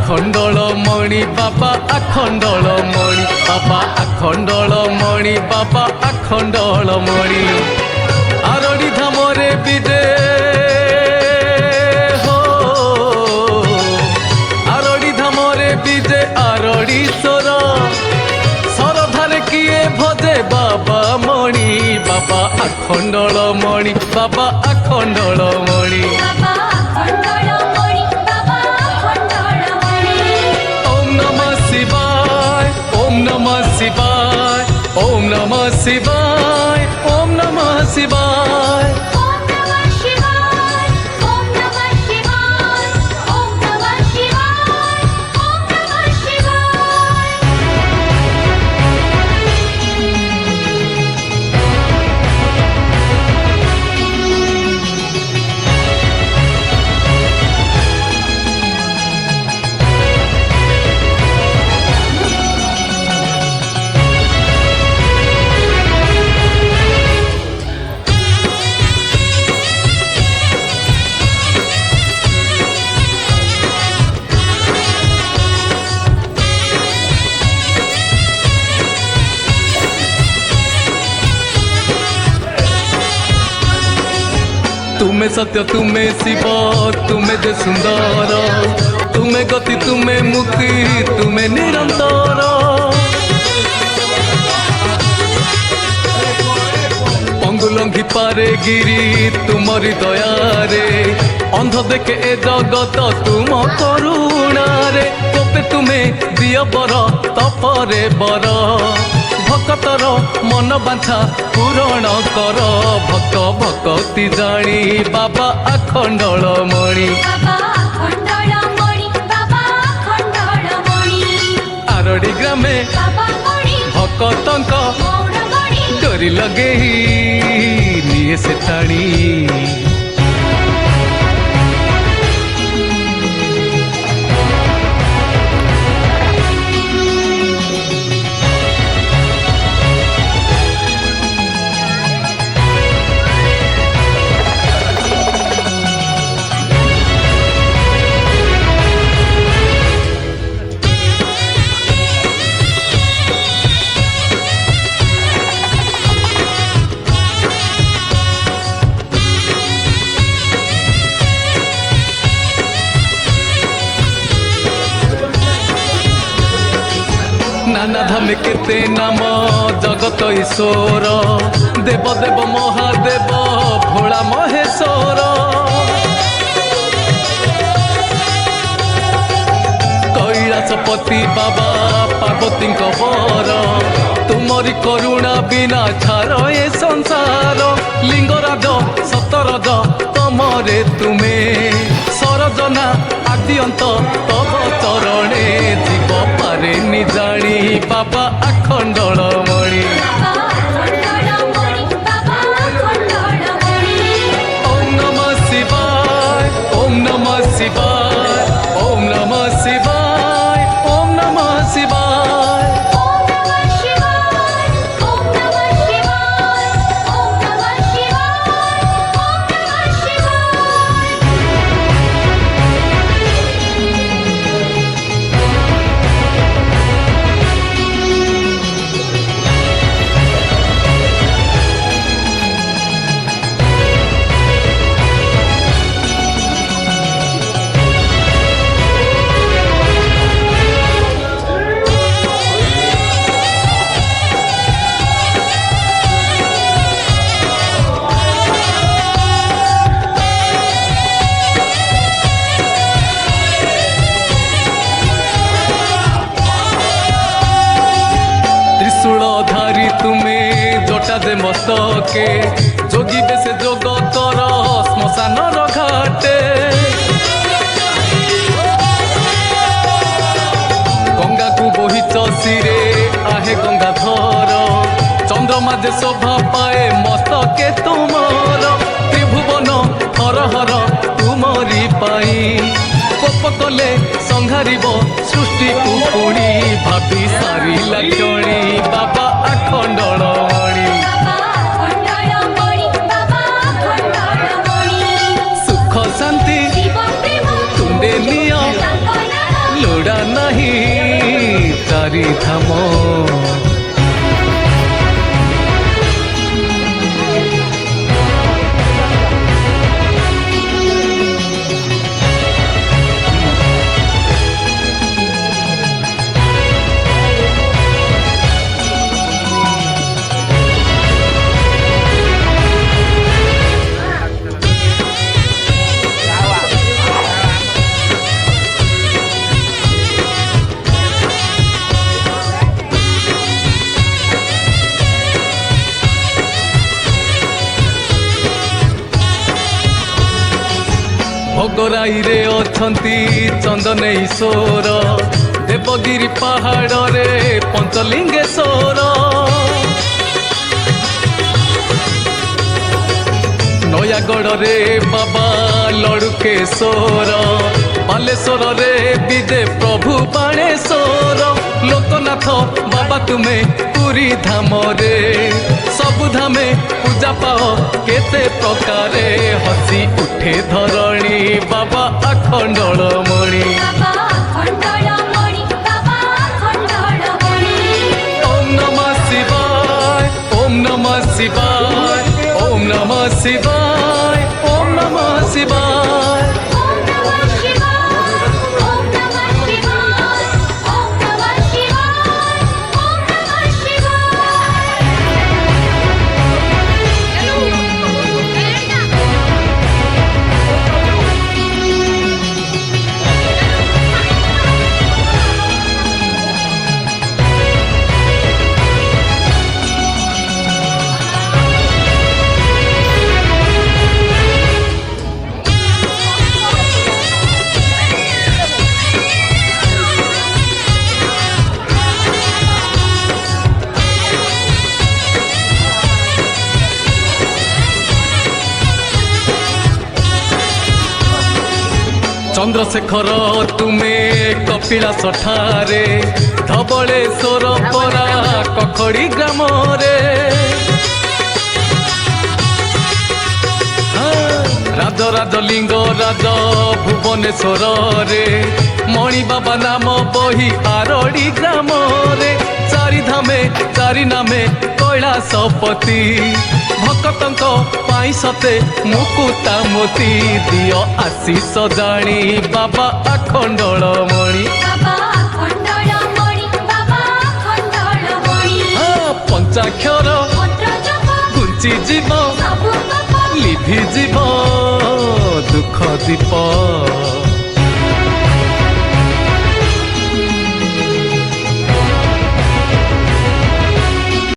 ଆଖଣ୍ଡଳମଣି ବାବା ଆଖଣ୍ଡଳମଣି ବାବା ଆଖଣ୍ଡଳମଣି ବାବା ଆଖଣ୍ଡଳମଣି ଆରଡ଼ି ଧାମରେ ବିଜେ ହୋ ଆରଡ଼ି ଧାମରେ ବିଜେ ଆରଡ଼ୀଶ୍ୱର ସରଧାରେ କିଏ ଭଜେ ବାବା ମଣି ବାବା ଆଖଣ୍ଡଳମଣି ବାବା ଆଖଣ୍ଡଳମଣି शिवाय ओम नमः शिवाय ओम नमः शिवाय ओम नमः शिवाय ओम नमः शिवाय ओम नमः शिवाय ओम नमः शिवाय तुम्हें सत्य तुम्हें शिव तुम्हें जे सुंदर तुम्हें गति तुम्हें मुक्ति तुम्हें निरंतर अंगुलंघी पारे गिरी तुमरी दयारे अंध देखे ए जगत तुम करुणारे कोपे तुम्हें दिय बर तपरे बर भक्तर मन बांछा पूरण कर भक्त भक्ति जानी बाबा आखंडलमणि आरडी ग्रामे भक्तंक डोरी लगे निये से टाणी नाना धाम केते नाम जगत ईश्वर देव देव महादेव भोला महेश्वर कैलासपति बाबा पार्वती वर तुमरी करुणा बिना छार ए संसार लिंगराज सतरज तमरे तुमे सरजना आद्यंत तव चरणे जीव पारे निजाणी बाबा आखंडलमणि ओम नमः शिवाय ओम नमः शिवाय ओम नमः शिवाय ओम नमः शिवाय तुम्हें जोटा दे मस्तके जोगी बेसे जोग कर श्मशान घाटे गंगा को बही चषिरे आहे गंगाधर चंद्रमा जे शोभा पाए मस्तके तुमर त्रिभुवन हर तुमरी पाई कोप कले संघारिब सृष्टि को पुणी भाभी सारी लक्षणी बाबा आखंडलमणि सुख शांति तुंडे निय लोड़ ଚାରିଧାମ। ଭୋଗରାଇରେ ଅଛନ୍ତି ଚନ୍ଦନେଶ୍ୱର, ଦେବଗିରି ପାହାଡ଼ରେ ପଞ୍ଚଲିଙ୍ଗେଶ୍ୱର, ନୟାଗଡ଼ରେ ବାବା ଲଡ଼ୁକେଶ୍ୱର, ବାଲେଶ୍ୱରରେ ବିଜେ ପ୍ରଭୁ ବାଣେଶ୍ୱର, ଲୋକନାଥ ବାବା ତୁମେ ପୁରୀ ଧାମରେ, ସବୁ ଧାମେ ପୂଜା ପାଅ କେତେ ପ୍ରକାରେ, ହସି ଉଠେ ଧରଣୀ ବାବା ଆଖଣ୍ଡଳମଣି। ବାବା ଆଖଣ୍ଡଳମଣି, ବାବା ଆଖଣ୍ଡଳମଣି। ଓମ୍ ନମଃ ଶିବାୟ, ଓମ୍ ନମଃ ଶିବାୟ, ଓମ୍ ନମଃ ଶିବାୟ, ଓମ୍ ନମଃ ଶିବାୟ। ଓମ୍ ନମଃ ଶିବାୟ, ଓମ୍ ନମଃ ଶିବାୟ, ଓମ୍ ନମଃ ଶିବାୟ, ଓମ୍ ନମଃ ଚନ୍ଦ୍ରଶେଖର ତୁମେ କପିଳାସ ଠାରେ, ଧବଳେଶ୍ୱର ପରା କଖଡ଼ି ଗ୍ରାମରେ, ରାଜରାଜ ଲିଙ୍ଗରାଜ ଭୁବନେଶ୍ୱରରେ, ମଣି ବାବା ନାମ ବହି ଆରଡ଼ି ଗ୍ରାମରେ, ଚାରିଧାମେ ଚାରି ନାମେ କୈଳାସପତି, ଭକ୍ତଙ୍କ ପାଇଁ ସତେ ମୁକୁତା ମୋତି, ଦିଅ ଆଶିଷ ଜାଣି ବାବା ଆଖଣ୍ଡଳମଣି। ବାବା ଆଖଣ୍ଡଳମଣି, ବାବା ଆଖଣ୍ଡଳମଣି। ପଞ୍ଚାକ୍ଷର ମନ୍ତ୍ର ଜପ ଘୁଞ୍ଚି ଯିବ, ସବୁ ପାପ ଲିଭି ଯିବ ଦୁଃଖ ଦୀପ।